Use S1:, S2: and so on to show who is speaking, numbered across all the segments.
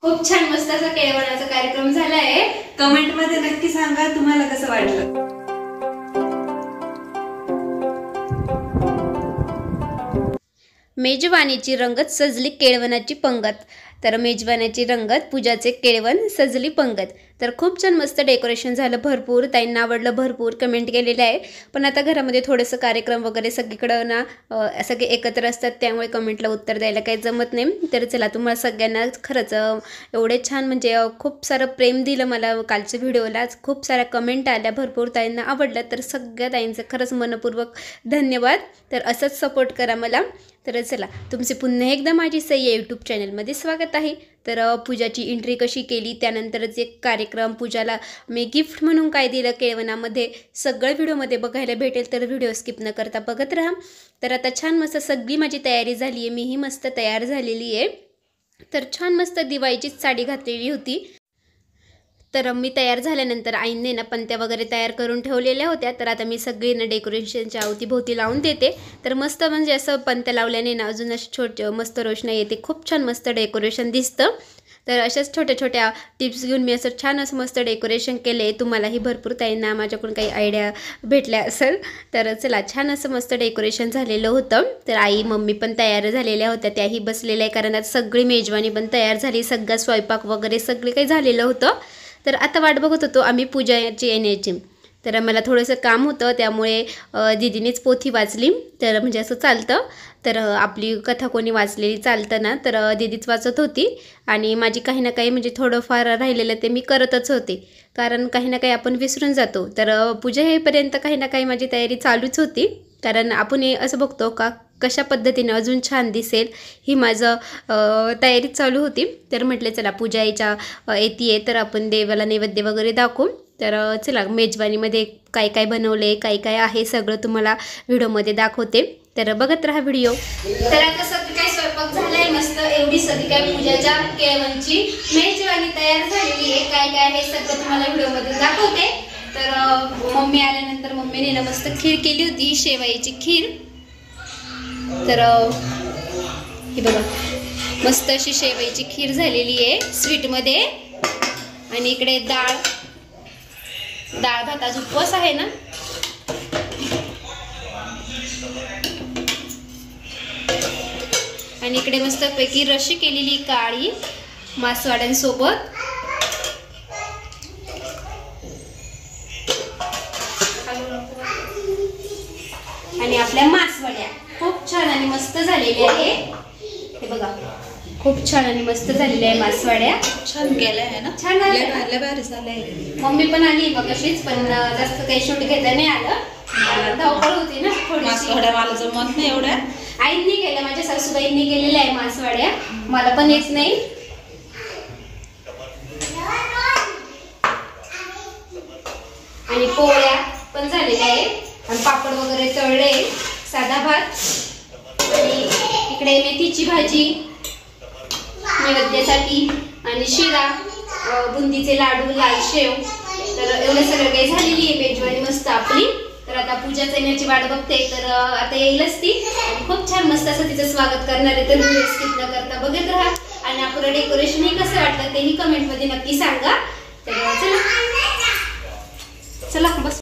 S1: खूप छान मस्त असा केळवणाचा कार्यक्रम झाला आहे।
S2: कमेंट मध्ये नक्की सांगा तुम्हाला कसं वाटलं।
S1: मेजवानीची रंगत सजली केळवणाची पंगत। तर मेजवानीची रंगत पूजाचे केळवण सजली पंगत। तर खूप छान मस्त डेकोरेशन झालं, भरपूर ताईंना आवडलं, भरपूर कमेंट केलेले आहे। पण आता घरामध्ये थोडंसं कार्यक्रम वगैरे सगळीकडे ना सगळे एकत्र असतात, त्यामुळे कमेंटला उत्तर द्यायला काही जमत नाही। तर चला, तुम्हाला सगळ्यांना खरंच एवढे छान म्हणजे खूप सारं प्रेम दिलं मला कालच्या व्हिडिओला, खूप साऱ्या कमेंट आल्या, भरपूर ताईंना आवडलं। तर सगळ्या ताईंचं खरंच मनपूर्वक धन्यवाद। तर असंच सपोर्ट करा मला। तर चला, तुमचे पुन्हा एकदा माझी सई या यूट्यूब चॅनलमध्ये स्वागत आहे। तर पूजाची एंट्री कशी केली, त्यानंतरच एक कार्यक्रम, पूजाला मी गिफ्ट म्हणून काय दिलं केळवणामध्ये, सगळं व्हिडिओमध्ये बघायला भेटेल। तर व्हिडिओ स्किप न करता बघत राहा। तर आता छान मस्त सगळी माझी तयारी झाली आहे, मीही मस्त तयार झालेली आहे। तर छान मस्त दिवाळीचीच साडी घातलेली होती। तर मी तयार झाल्यानंतर आईने ना पंत्या वगैरे तयार करून ठेवलेल्या होत्या। तर आता मी सगळींना डेकोरेशनच्या अवतीभोवती लावून देते। तर मस्त म्हणजे असं पंत्या लावल्याने ना अजून अशी छोटी मस्त रोषणाई येते, खूप छान मस्त डेकोरेशन दिसतं। तर अशाच छोट्या छोट्या टिप्स घेऊन मी असं छान असं मस्त डेकोरेशन केले। तुम्हालाही भरपूर ताईंना माझ्याकडून काही आयडिया भेटल्या असेल। तर चला, छान असं मस्त डेकोरेशन झालेलं होतं। तर आई मम्मी पण तयार झालेल्या होत्या, त्याही बसलेल्या आहे, कारण आता सगळी मेजवानी पण तयार झाली, सगळा स्वयंपाक वगैरे सगळे काही झालेलं होतं। तर आता वाट बघत होतो आम्ही पूजाची येण्याची। तर मला थोडंसं काम होतं, त्यामुळे दीदीनेच पोथी वाचली। तर म्हणजे असं चालतं, तर आपली कथा कोणी वाचलेली चालतं ना, तर दीदीच वाचत होती आणि माझी काही ना काही म्हणजे थोडंफार राहिलेलं ते मी करतच होते, कारण काही ना काही आपण विसरून जातो। तर पूजा येईपर्यंत काही ना काही माझी तयारी चालूच होती, कारण आपण असं बघतो का कशा पद्धतीने अजून छान दिसेल, ही माझं तयारी चालू होती। तर म्हटलं चला, पूजा येते तर आपण देवाला नैवेद्य वगैरे दाखवू। तर चला, मेजवानीमध्ये काय काय बनवले, काय काय आहे, सगळं तुम्हाला व्हिडिओमध्ये दाखवते। तर बघत राहा व्हिडिओ। तर आता सगळं काय स्वयंपाक झालाय मस्त, एवढी सगळी काय पूजाच्या केळवणची मेजवानी तयार झालेली आहे, काय काय हे सगळं तुम्हाला व्हिडिओमध्ये दाखवते। तर मम्मी आल्यानंतर मम्मीने ना मस्त खीर केली होती, शेवयाची खीर। तर हे बघा, मस्त अशी शेवयाची खीर झालेली आहे स्वीटमध्ये। आणि इकडे डाळ भात, आज उपवास आहे ना। आणि इकडे मस्त पैकी रशी केलेली काळी मासवड्यांसोबत। आणि आपल्या मासवड्या खूप छान आणि मस्त झालेल्या आहे, हे बघा, खूप छान आणि मस्त झालेल्या आहे मासवड्या।
S2: छान केल्या आहे ना,
S1: छान
S2: लय भारी झालंय।
S1: मम्मी पण आली मगाशीच, पण जास्त काही शूट घेता नाही आलं, धावपळ होती ना थोडीशी।
S2: मासवड्या मला जमत नाही एवढ्या,
S1: आईंनी केल्या, माझ्या सासूबाईंनी केलेल्या आहे मासवड्या, मला पण येत नाही। आणि पोळ्या पण झालेल्या आहेत, आणि पापड वगैरे तळले, साधा भात, आणि इकडे मेथीची भाजी नैवेद्यासाठी, आणि शिरा, बुंदीचे लाडू, लाल शेव। तर एवढं सगळं काही झालेली आहे मेजवानी मस्त आपली। तर आता पूजाच येण्याची वाट बघते, तर आता येईलच ती, आणि खूप छान मस्त असं तिचं स्वागत करणार आहे। तर व्हिडिओ स्किप न करता बघत राहा, आणि आपलं डेकोरेशन हे कसं वाटलं तेही कमेंट मध्ये नक्की सांगा। तर चला बस।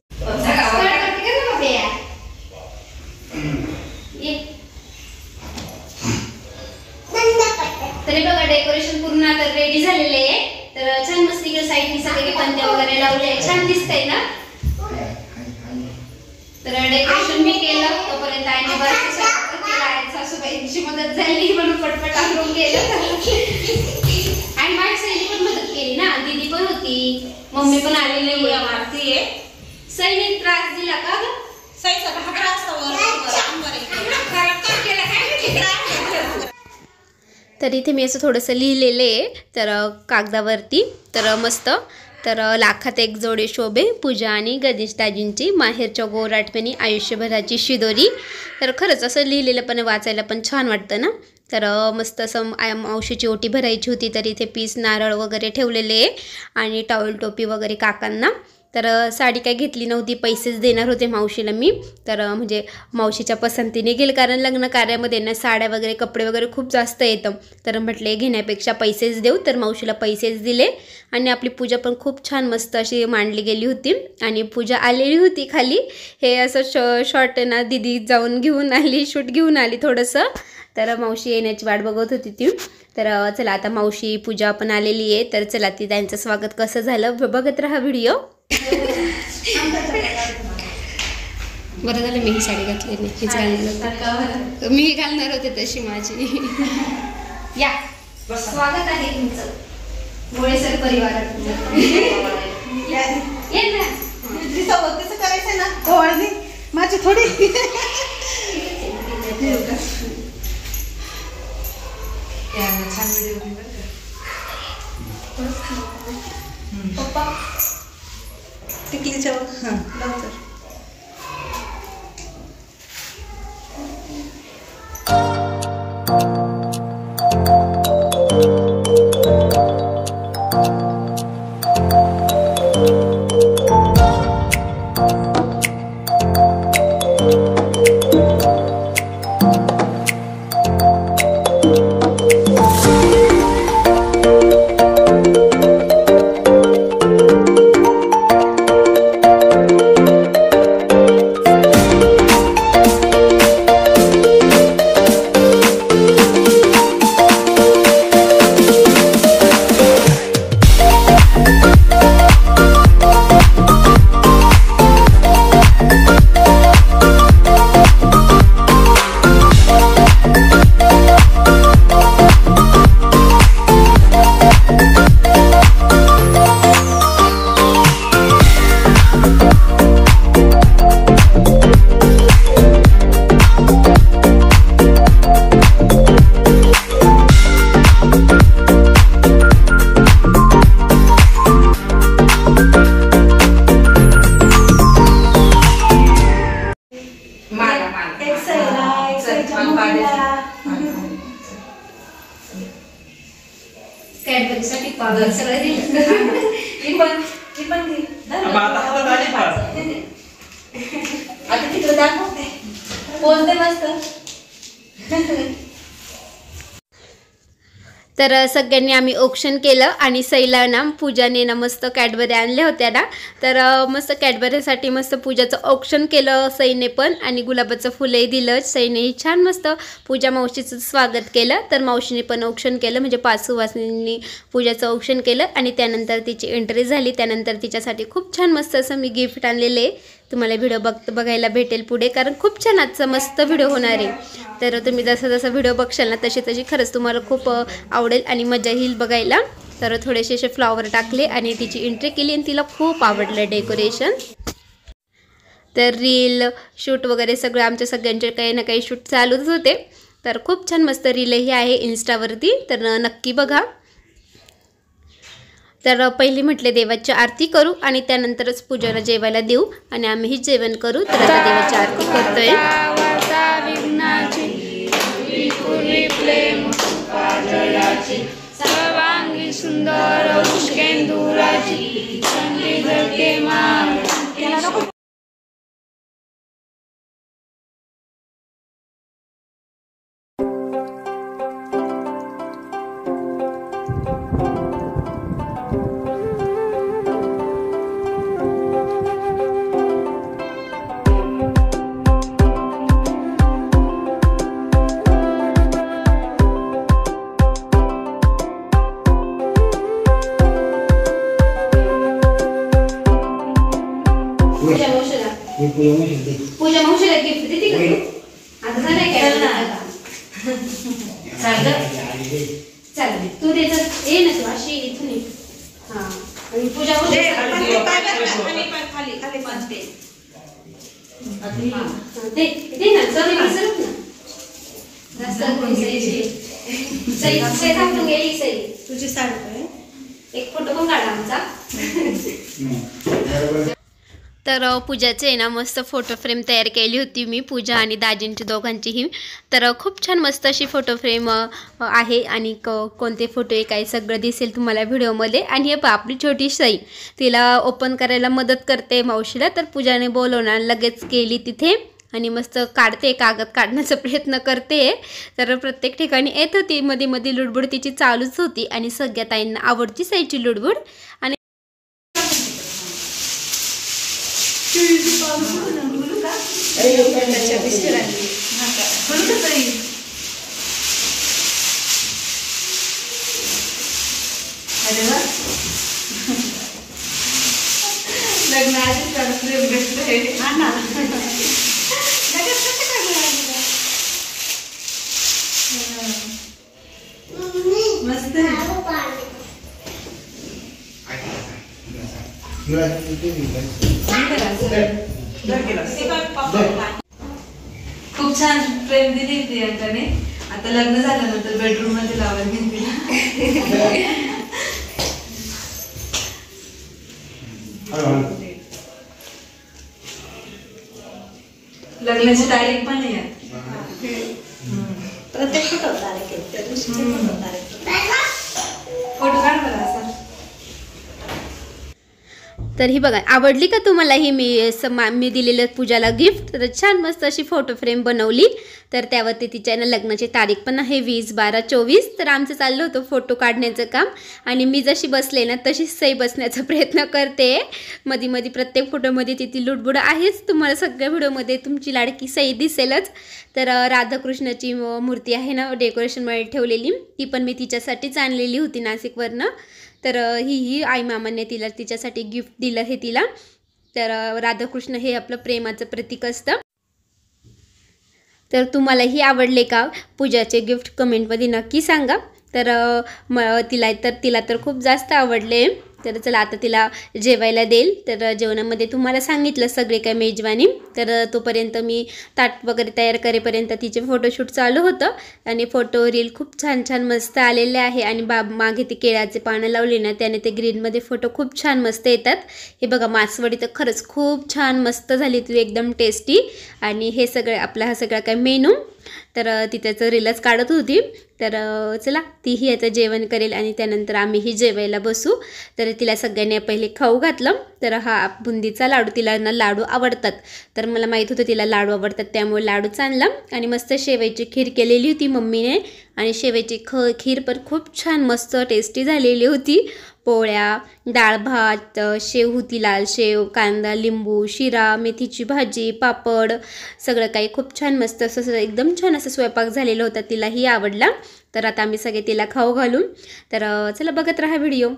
S1: तरी बघा, डेकोरेशन पूर्ण आता रेडी झालेले आहे। तर छान मस्त इकडे साईडनी सगळे पंत्या वगैरे लावले, छान दिसतंय ना। तर डेकोरेशन मी केलं, तोपर्यंत आईने बराच स्वयंपाक केला, सासूबाईंची मदत झाली म्हणून पटपट आवरून केलं। आणि माझी सईने पण मदत केली ना, दीदी पण होती, मम्मी पण आलेली आहे। सईने त्रास दिला का ग?
S2: सईचा भाकरा
S1: तर इथे मी असं थोडंसं लिहिलेलं आहे, तर कागदावरती, तर मस्त। तर लाखात एक जोडे शोभे, पूजा आणि गणेश दाजींची माहेरच्या गोड आठवणी, आयुष्यभराची शिदोरी। तर खरंच असं लिहिलेलं पण वाचायला पण छान वाटतं ना। तर मस्त असं मावशीची ओटी भरायची होती, तर इथे पीस नारळ वगैरे ठेवलेले आहे, आणि टॉवेल टोपी वगैरे काकांना। तर साडी काय घेतली नव्हती, पैसेच देणार होते मावशीला मी. तर म्हणजे मावशीच्या पसंतीने गेल, कारण लग्न कार्यामध्ये ना साड्या वगैरे कपडे वगैरे खूप जास्त येतं. तर म्हटले घेण्यापेक्षा पैसेच देऊ, तर मावशीला पैसेच दिले. आणि आपली पूजा पण खूप छान मस्त अशी मांडली गेली होती. आणि पूजा आलेली होती खाली, हे असं शॉर्ट आहे ना दीदी जाऊन घेऊन आली, शूट घेऊन आली थोडंसं. तर मावशी येण्याची वाट बघत होती ती. तर चला आता मावशी पूजा पण आलेली आहे. तर चला ती त्यांचं स्वागत कसं झालं बघत राहा व्हिडिओ. बरं झालं मी ही साडी घातली नाही, हीच घालणार, मी घालणार होते तशी माझी. या स्वागत आहे तुमचं मोळेसर परिवारात.
S2: करायचं ना माझी थोडी छान व्हिडिओ पप्पा टिकलीच्या लवकर.
S1: कॅडबरीसाठी पावडर सगळं दिलं. आता तिकडे दाखवते बोलते मस्त. तर सगळ्यांनी आम्ही ऑक्शन केलं आणि सईला ना पूजाने ना मस्त कॅडबरी आणल्या होत्या ना. तर मस्त कॅडबरीसाठी मस्त पूजाचं ऑक्शन केलं सईने पण, आणि गुलाबाचं फुलही दिलं सईनेही. छान मस्त पूजा मावशीचं स्वागत केलं. तर मावशीने पण ऑक्शन केलं, म्हणजे 5 सुवासिनींनी पूजाचं ऑक्शन केलं आणि त्यानंतर तिची एंट्री झाली. त्यानंतर तिच्यासाठी खूप छान मस्त असं मी गिफ्ट आणलेलं आहे. तुम्हाला व्हिडिओ बघायला भेटेल पुढे, कारण खूप छान आजचा मस्त व्हिडिओ होणार आहे. तर तुम्ही जसा व्हिडिओ बघशाल ना तशी खरंच तुम्हाला खूप आवडेल आणि मजा येईल बघायला. तर थोडेसे असे फ्लॉवर टाकले आणि तिची एंट्री केली आणि तिला खूप आवडलं डेकोरेशन. तर रील शूट वगैरे सगळं आमच्या सगळ्यांचे काही ना काही शूट चालूच होते. तर खूप छान मस्त रीलही आहे इन्स्टावरती, तर नक्की बघा. तर पहिली म्हटले देवाची आरती करू आणि त्यानंतरच पूजाला जेवायला देऊ आणि आम्हीही जेवण करू. तर आता देवाची आरती करतोय. सर्वांगी सुंदर पुष्केंदुराची संगीत के मान. पूजा मावशीला गिफ्ट देते का तू? आता झालंय काय चालेल तू देत ये ना तू अशी इथून ये. हा आणि पूजा दे ना चल विसरत ना सई थांबून गेली. सई तुझी साडी एक फोटो पण काढा आमचा. तर पूजाचे आहे ना मस्त फोटो फ्रेम तयार केली होती मी, पूजा आणि दाजींची दोघांचीही. तर खूप छान मस्त अशी फोटो फ्रेम आहे आणि कोणते फोटो आहे काय सगळं दिसेल तुम्हाला व्हिडिओमध्ये. आणि हे आपली छोटी सई तिला ओपन करायला मदत करते मावशीला. तर पूजाने बोलवणार लगेच गेली तिथे आणि मस्त काढते, कागद काढण्याचा प्रयत्न करते. तर प्रत्येक ठिकाणी येत होती, मध्ये मध्ये लुडबुड तिची चालूच होती आणि सगळ्या ताईंना आवडती सईची लुडबुड. आणि
S2: मस्त खूप छान प्रेम दिली प्रियंकाने. आता लग्न झाल्यानंतर बेडरूम मध्ये लावायला घेतली. लग्नाची तारीख पण आहे प्रत्येक फोटो काढ मला असं.
S1: तर ही बघा, आवडली का तुम्हाला ही मी दिलेलं पूजाला गिफ्ट. तर छान मस्त अशी फोटो फ्रेम बनवली. तर त्यावरती तिच्या लग्नाची तारीख पण आहे 20/12/24. तर आमचं चाललं होतं फोटो काढण्याचं काम आणि मी जशी बसले ना तशीच सई बसण्याचा प्रयत्न करते. मध्ये मध्ये प्रत्येक फोटोमध्ये ती लुडबुड आहेच. तुम्हाला सगळ्या व्हिडिओमध्ये तुमची लाडकी सई दिसेलच. तर राधाकृष्णाची मूर्ती आहे ना डेकोरेशनमध्ये ठेवलेली, ती पण मी तिच्यासाठीच आणलेली होती नाशिकवरनं. तर ही आई मामाने तिच्यासाठी गिफ्ट दिलं हे तिला. तर राधाकृष्ण हे आपलं प्रेमाचं प्रतीक असतं. तर तुम्हालाही आवडले का पूजाचे गिफ्ट कमेंटमध्ये नक्की सांगा. तर तिला तर खूप जास्त आवडले. तर चला आता तिला जेवायला देईल. तर जेवणामध्ये तुम्हाला सांगितलं सगळे काय मेजवानी. तर तोपर्यंत मी ताट वगैरे तयार करेपर्यंत तिचे फोटोशूट चालू होतं आणि फोटो रील खूप छान छान मस्त आलेले आहे. आणि मागे ते केळाचे पानं लावले ना त्याने ते ग्रीनमध्ये फोटो खूप छान मस्त येतात. हे बघा मासवडी तर खरंच खूप छान मस्त झाली ती, एकदम टेस्टी. आणि हे सगळं आपला हा सगळा काय मेनू. तर ती त्याचं रीलच काढत होती. तर चला तीही याचं जेवण करेल आणि त्यानंतर आम्हीही जेवायला बसू. तर तिला सगळ्यांनी पहिले खाऊ घातलं. तर हा बुंदीचा लाडू, तिला ना लाडू आवडतात. तर मला माहीत होतं तिला लाडू आवडतात त्यामुळे लाडूच आणला. आणि मस्त शेवयाची खीर केलेली होती मम्मीने. आणि शेवयाची खीर पण खूप छान मस्त टेस्टी झालेली होती. पोळ्या, डाळ भात, शेव होती, लाल शेव, कांदा, लिंबू, शिरा, मेथीची भाजी, पापड, सगळं काही खूप छान मस्त असं एकदम छान असं स्वयंपाक झालेला होता. तिलाही आवडला. तर आता आम्ही सगळे तिला खाऊ घालू. तर चला बघत राहा व्हिडिओ.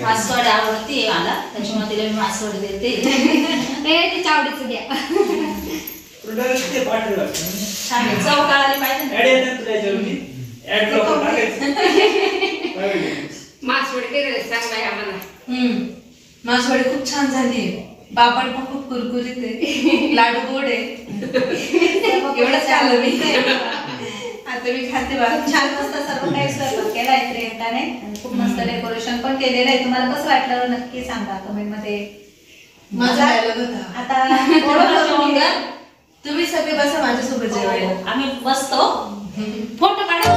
S2: मासवड आवडते मला, त्याच्यामुळे तिला मी मासवड देते.
S1: आवडीचं द्या.
S2: चव काढायला पाहिजे. मासवडी खूप छान झाली. पापड पण खूप कुरकुरीत आहे. लाडू गोड आहे. एवढंच खाल्लं मी.
S3: आता मी खाते बघा. छान मस्त सर्व काही स्वयंपाक केलाय प्रियंकाने. खूप मस्त डेकोरेशन पण केलेलं आहे. तुम्हाला कसं वाटलं नक्की सांगा कमेंट मध्ये.
S2: मजा आला होता.
S3: आता
S2: तुम्ही सगळे बसा माझ्यासोबत जेवायला.
S3: आम्ही बसतो. फोटो काढा.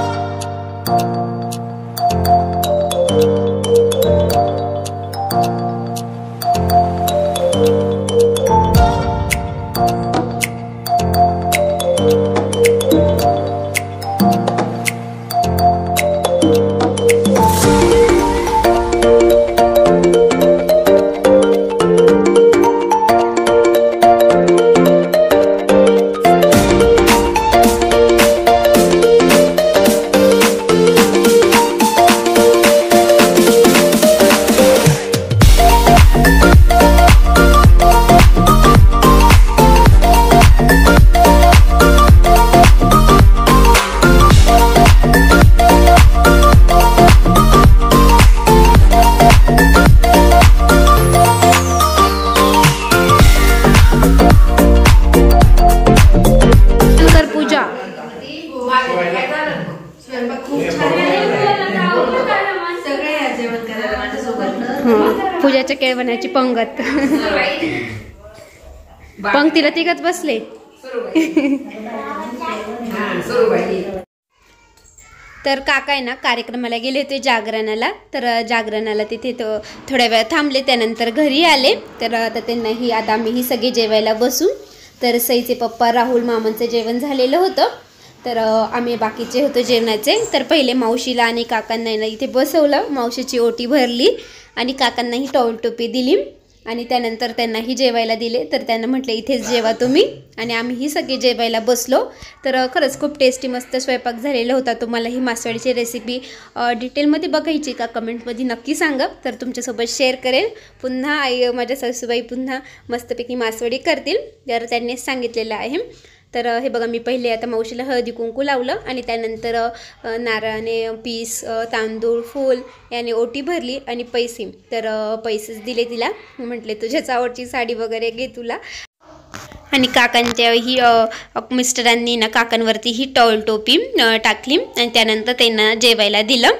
S1: पूजाच्या केळवण्याची पंगत. पंक्तीला तिघच बसले. तर काका आहे ना कार्यक्रमाला गेले होते जागरणाला. तर जागरणाला तिथे थोड्या वेळ थांबले. त्यानंतर घरी आले. तर आता त्यांनाही आता आम्हीही सगळे जेवायला बसू. तर सईचे पप्पा राहुल मामांचं जेवण झालेलं होतं. तर आम्ही बाकीचे होतो जेवणाचे. तर पहिले मावशीला आणि काकांना इथे बसवलं. मावशीची ओटी भरली आणि काकांनाही टॉवेल टोपी दिली आणि त्यानंतर त्यांनाही जेवायला दिले. तर त्यांना म्हटलं इथेच जेवा तुम्ही. आणि आम्हीही सगळे जेवायला बसलो. तर खरंच खूप टेस्टी मस्त स्वयंपाक झालेला होता. तुम्हाला ही मासवडीची रेसिपी डिटेलमध्ये बघायची का कमेंटमध्ये नक्की सांगा. तर तुमच्यासोबत शेअर करेल. पुन्हा माझ्या सासूबाई पुन्हा मस्तपैकी मासवडी करतील. तर त्यांनीच सांगितलेलं आहे. तर हे बघा मी पहिले आता मावशीला हळदी कुंकू लावलं आणि त्यानंतर नारळाने पीस तांदूळ फूल याने ओटी भरली आणि पैसे. तर पैसेच दिले तिला. म्हटले तुझ्याच आवडची साडी वगैरे घे तुला. आणि काकांच्याही मिस्टरांनी ना काकांवरती ही टॉवेल टोपी टाकली आणि त्यानंतर त्यांना जेवायला दिलं.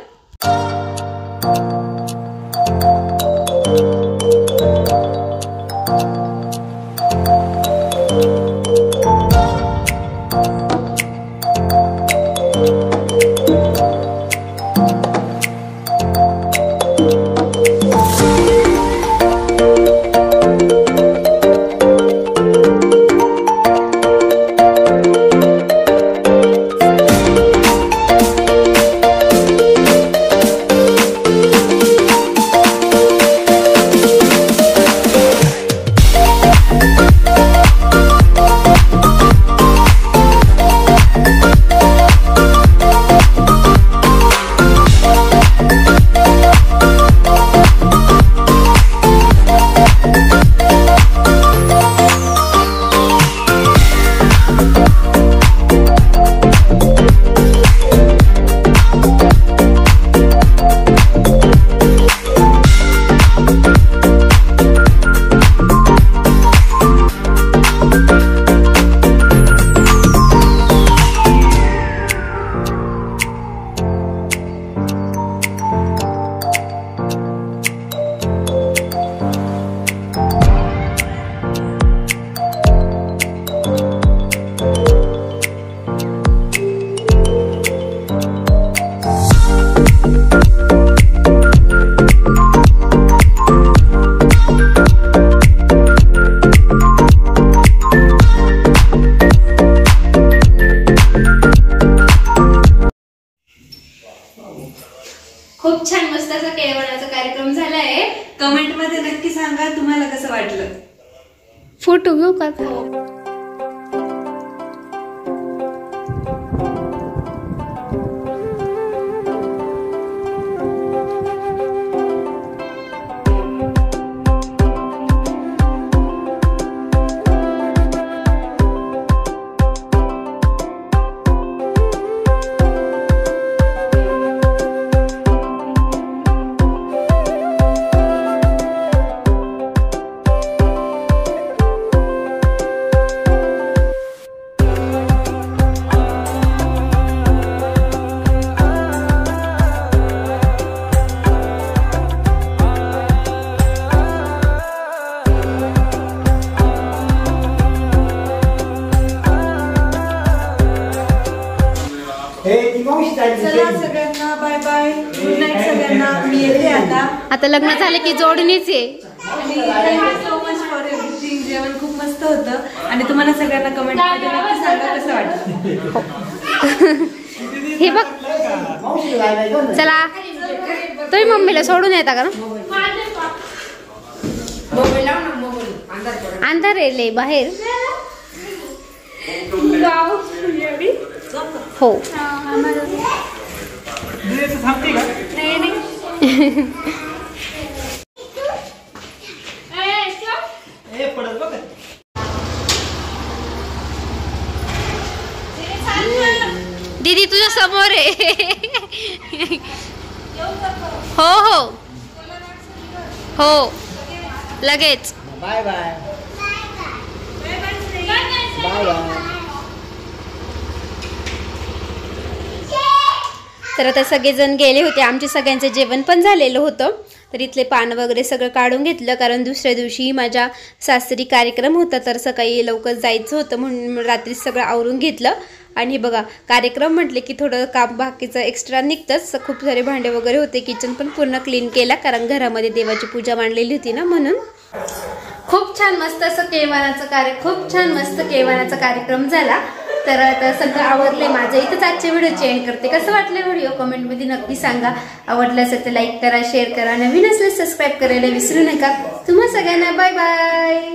S1: खूप छान मस्त असा केळवणाचा कार्यक्रम झाला आहे.
S2: कमेंट मध्ये नक्की सांगा तुम्हाला कसं वाटलं.
S1: फोटो घेऊ का?
S2: चला सगळ्यांना बाय बाय, गुड नाईट सगळ्यांना. मी येते
S1: आता लग्न झालं की जोडणीच आहे.
S2: Thank you so much for everything. जेवण खूप मस्त होतं आणि तुम्हाला सगळ्यांना कमेंट मध्ये नक्की सांगा कसं वाटलं.
S1: हे बघ, चला तुम्ही मम्मीला सोडून येता का? अंधार येले बाहेर. हो दीदी तुझ्या समोर आहे. हो हो हो लगेच.
S4: Bye bye bye bye.
S1: तर आता सगळेजण गेले होते. आमचे सगळ्यांचं जेवण पण झालेलं होतं. तर इथले पान वगैरे सगळं काढून घेतलं, कारण दुसऱ्या दिवशी माझ्या सासरी कार्यक्रम होता. तर सकाळी लवकर जायचं होतं म्हणून रात्री सगळं आवरून घेतलं. आणि बघा, कार्यक्रम म्हटले की थोडं काम बाकीचं एक्स्ट्रा निघतंच. खूप सारे भांडे वगैरे होते. किचन पण पूर्ण क्लीन केला, कारण घरामध्ये देवाची पूजा मांडलेली होती ना, म्हणून. खूप छान मस्त असं खूप छान मस्त केळवणाचा कार्यक्रम झाला. तर आता सगळं आवडलंय माझं. इथंच आजचे व्हिडिओ चेंज करते. कसं वाटलं व्हिडिओ कमेंटमध्ये नक्की सांगा. आवडलं असेल तर लाईक करा, शेअर करा, नवीन असल्यास सबस्क्राईब करायला विसरू नका. तुम्हा सगळ्यांना बाय बाय.